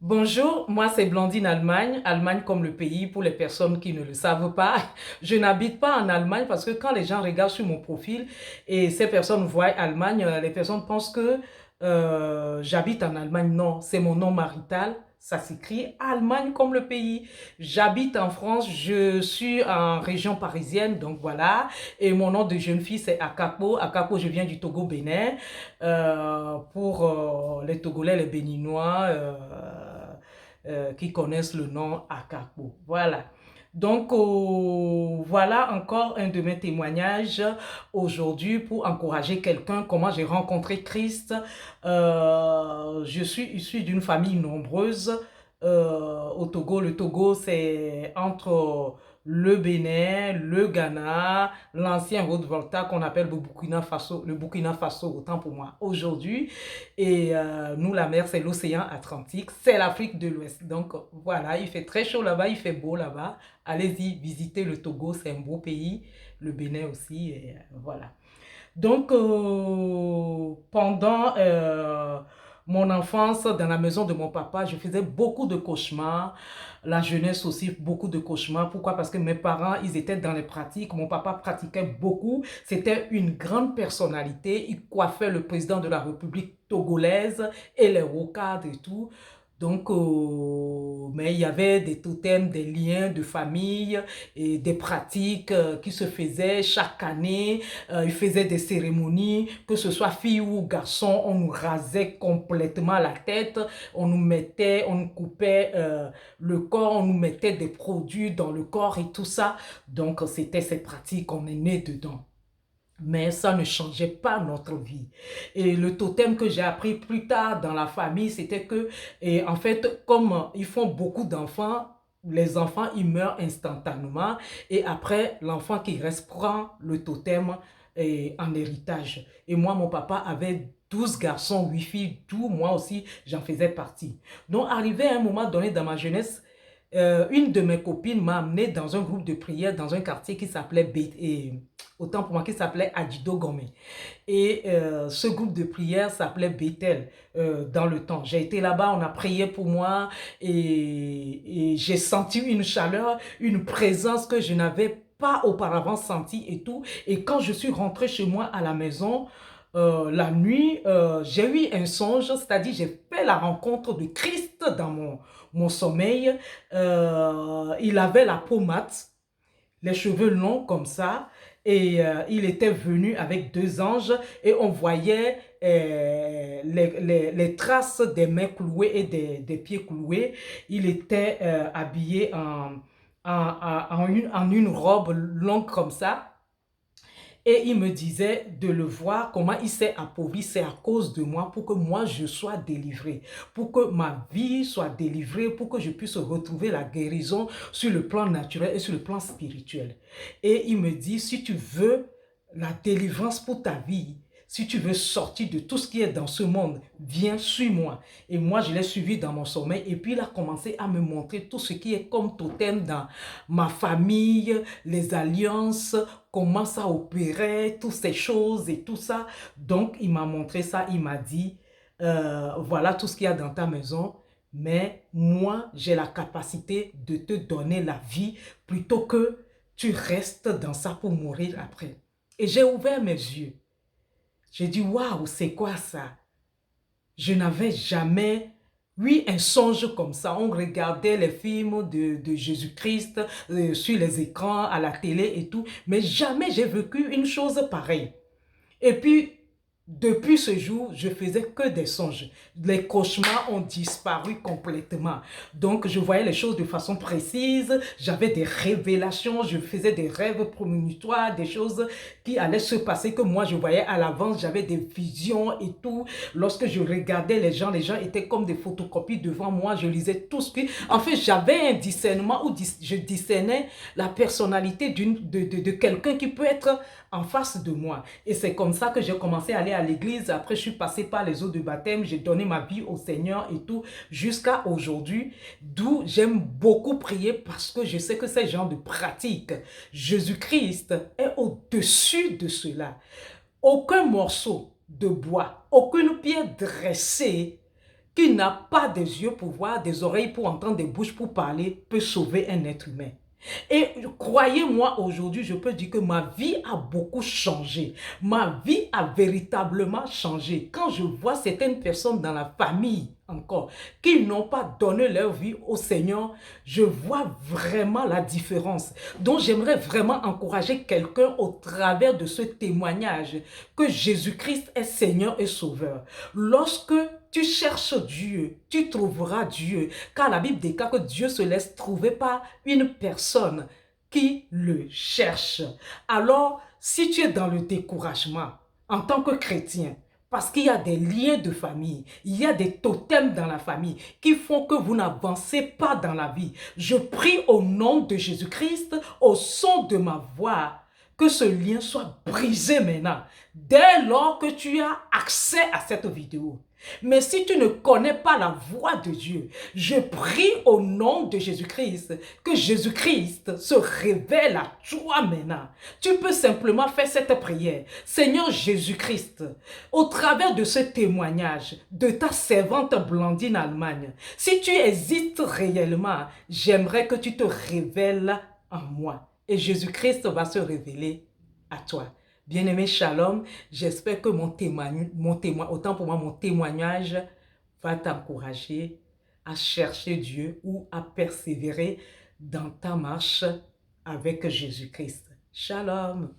Bonjour, moi c'est Blandine Allemagne, Allemagne comme le pays pour les personnes qui ne le savent pas. Je n'habite pas en Allemagne parce que quand les gens regardent sur mon profil et ces personnes voient Allemagne, les personnes pensent que j'habite en Allemagne. Non, c'est mon nom marital. Ça s'écrit Allemagne comme le pays. J'habite en France, je suis en région parisienne, donc voilà. Et mon nom de jeune fille c'est Akako. Akako, je viens du Togo Bénin. Pour les Togolais, les Béninois qui connaissent le nom Akako. Voilà. Donc, voilà encore un de mes témoignages aujourd'hui pour encourager quelqu'un, comment j'ai rencontré Christ. Je suis issu d'une famille nombreuse au Togo. Le Togo, c'est entre le Bénin, le Ghana, l'ancien Haute-Volta qu'on appelle le Burkina Faso, autant pour moi aujourd'hui. Et nous, la mer, c'est l'océan Atlantique, c'est l'Afrique de l'Ouest. Donc voilà, il fait très chaud là-bas, il fait beau là-bas. Allez-y, visitez le Togo, c'est un beau pays. Le Bénin aussi, et voilà. Donc, pendant mon enfance, dans la maison de mon papa, je faisais beaucoup de cauchemars. La jeunesse aussi, beaucoup de cauchemars. Pourquoi? Parce que mes parents, ils étaient dans les pratiques. Mon papa pratiquait beaucoup. C'était une grande personnalité. Il coiffait le président de la République togolaise et les rocades et tout. Donc, mais il y avait des totems, des liens de famille et des pratiques qui se faisaient chaque année. Il faisait des cérémonies, que ce soit fille ou garçon, on nous rasait complètement la tête, on nous coupait le corps, on nous mettait des produits dans le corps et tout ça. Donc, c'était ces pratiques, on est né dedans. Mais ça ne changeait pas notre vie. Et le totem que j'ai appris plus tard dans la famille, c'était que, et en fait, comme ils font beaucoup d'enfants, les enfants, ils meurent instantanément. Et après, l'enfant qui reste prend le totem en héritage. Et moi, mon papa avait 12 garçons, 8 filles, tout. Moi aussi, j'en faisais partie. Donc, arrivé à un moment donné dans ma jeunesse, une de mes copines m'a amené dans un groupe de prière dans un quartier qui s'appelait autant pour moi qui s'appelait Adjido Gomé. Et ce groupe de prière s'appelait Bethel dans le temps. J'ai été là-bas, on a prié pour moi et j'ai senti une chaleur, une présence que je n'avais pas auparavant sentie et tout. Et quand je suis rentrée chez moi à la maison, la nuit, j'ai eu un songe, c'est-à-dire j'ai fait la rencontre de Christ dans mon sommeil. Il avait la peau mate, les cheveux longs comme ça, et il était venu avec deux anges, et on voyait les traces des mains clouées et des pieds cloués. Il était habillé en une robe longue comme ça. Et il me disait de le voir, comment il s'est appauvri, c'est à cause de moi, pour que moi je sois délivré, pour que ma vie soit délivrée, pour que je puisse retrouver la guérison sur le plan naturel et sur le plan spirituel. Et il me dit, si tu veux la délivrance pour ta vie, si tu veux sortir de tout ce qui est dans ce monde, viens, suis-moi. Et moi, je l'ai suivi dans mon sommeil. Et puis, il a commencé à me montrer tout ce qui est comme totem dans ma famille, les alliances, comment ça opérait, toutes ces choses et tout ça. Donc, il m'a montré ça, il m'a dit, voilà tout ce qu'il y a dans ta maison, mais moi, j'ai la capacité de te donner la vie plutôt que tu restes dans ça pour mourir après. Et j'ai ouvert mes yeux. J'ai dit, waouh, c'est quoi ça? Je n'avais jamais eu un songe comme ça. On regardait les films de Jésus-Christ sur les écrans, à la télé et tout, mais jamais j'ai vécu une chose pareille. Et puis, depuis ce jour, je faisais que des songes. Les cauchemars ont disparu complètement. Donc, je voyais les choses de façon précise. J'avais des révélations. Je faisais des rêves prémonitoires, des choses qui allaient se passer que moi, je voyais à l'avance. J'avais des visions et tout. Lorsque je regardais les gens étaient comme des photocopies devant moi. Je lisais tout ce qui... En fait, j'avais un discernement où je discernais la personnalité de quelqu'un qui peut être en face de moi. Et c'est comme ça que j'ai commencé à aller à l'église. Après, je suis passé par les eaux de baptême. J'ai donné ma vie au Seigneur et tout jusqu'à aujourd'hui. D'où j'aime beaucoup prier parce que je sais que ces gens de pratique, Jésus-Christ est au-dessus de cela. Aucun morceau de bois, aucune pierre dressée qui n'a pas des yeux pour voir, des oreilles pour entendre, des bouches pour parler, peut sauver un être humain. Et croyez-moi, aujourd'hui, je peux dire que ma vie a beaucoup changé. Ma vie a véritablement changé. Quand je vois certaines personnes dans la famille encore qui n'ont pas donné leur vie au Seigneur, je vois vraiment la différence. Donc, j'aimerais vraiment encourager quelqu'un au travers de ce témoignage que Jésus-Christ est Seigneur et Sauveur. Lorsque tu cherches Dieu, tu trouveras Dieu. Car la Bible déclare que Dieu se laisse trouver par une personne qui le cherche. Alors, si tu es dans le découragement en tant que chrétien, parce qu'il y a des liens de famille, il y a des totems dans la famille qui font que vous n'avancez pas dans la vie. Je prie au nom de Jésus-Christ, au son de ma voix, que ce lien soit brisé maintenant, dès lors que tu as accès à cette vidéo. Mais si tu ne connais pas la voix de Dieu, je prie au nom de Jésus-Christ que Jésus-Christ se révèle à toi maintenant. Tu peux simplement faire cette prière. Seigneur Jésus-Christ, au travers de ce témoignage de ta servante Blandine Allemagne, si tu hésites réellement, j'aimerais que tu te révèles en moi. Et Jésus-Christ va se révéler à toi. Bien-aimé, shalom, j'espère que autant pour moi, mon témoignage va t'encourager à chercher Dieu ou à persévérer dans ta marche avec Jésus-Christ. Shalom.